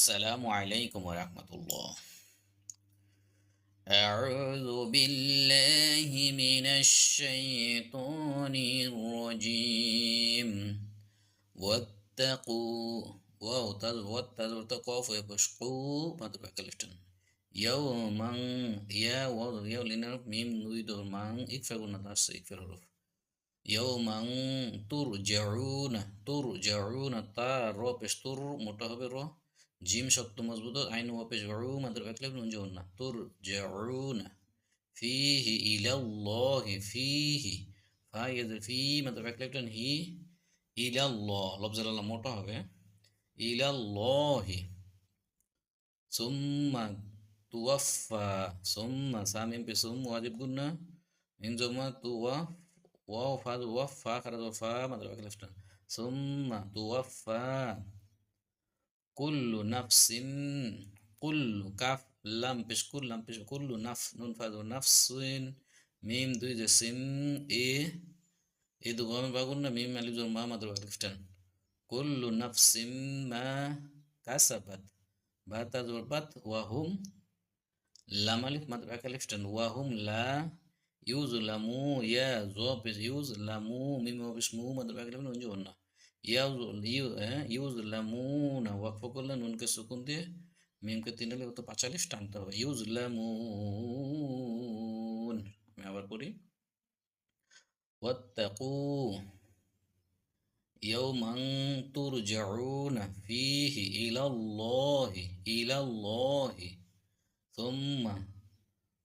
আসসালামু আলাইকুম ওয়া রাহমাতুল্লাহ। আউযু বিল্লাহি মিনাশ শাইতানির রাজীম। ওয়াত্তাকু ওয়াত্তাকু ফাশকু মাত্র কালিফটান। ইয়াওমান ইয়া লিনার মিম নুইদুর মান ইকফাগুনা তাস ইকফার হরফ। ইয়াওমান তুরজাউনা তা র পেশ তুর মোটা হবে র জিম শক্ত মজবুত আইন ওয়া পেশ গউ মাদ্র একলাফ নুন জাউনা তুরজাউনা ফিহি ইলাল্লাহি ফিহি ফা ইয়াজের ফি মাদ্র একলাফ টান হি ইলাল্লাহ লফজুল আল্লাহ মোটা হবে ইলাল্লাহি সুম্মা তুওয়াফা সুম্মা সামিম পে সুম ওয়াজিব গুন্না মিন জমা তুওয়া ওয়াও ফা ওয়াফা খারাজ ওয়াফা মাদ্র একলাফ টান সুম্মা তুওয়াফা কুল্লু নাফসিন কুল্লু কাফ লাম পেশ কুল্লু নাফ নুন ফাজ নাফসিন মিম দুই যে সিন এ দু গমে বাগুন না মিম আলিফ জর মা মাদ্র আলিফ টান কুল্লু নাফসিন মা কাসাবাত বাতা জর বাত ওয়াহুম লাম আলিফ মাদ্র আলিফ টান ওয়াহুম লা ইউজলামু ইয়া জ পেশ ইউজলামু মিম পেশ মু মাদ্র আলিফ নুন জর না ইউজলামুনা ওয়াকফ করলে নুনকে সুকুন দিয়ে মিমকে তিন হলে তো 45 টানতে হবে ইউজলামুন। আমি আবার পড়ি ওয়াত্তাকু ইয়াওমান তুরজাউনা ফিহি ইলাল্লাহি সুম্মা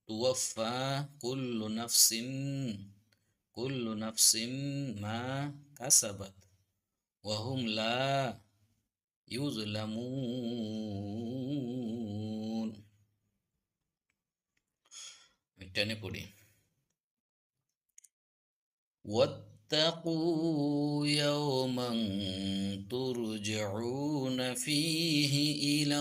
তুওয়াফা কুল্লু নাফসিন মা কাসাবাত ওয়াহুম লা ইউজলামুন। টেনে পড়ি واتقوا يوما ترجعون فيه إلى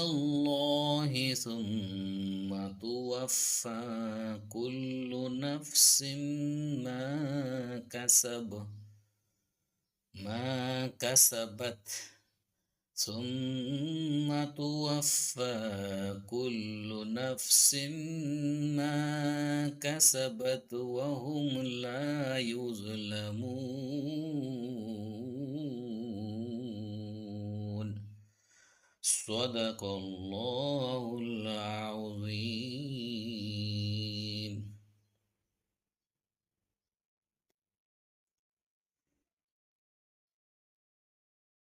الله ثم توفى كل نفس ما كسبت ثم توفى كل نفس ما كسبت وهم لا يظلمون صدق الله العظيم।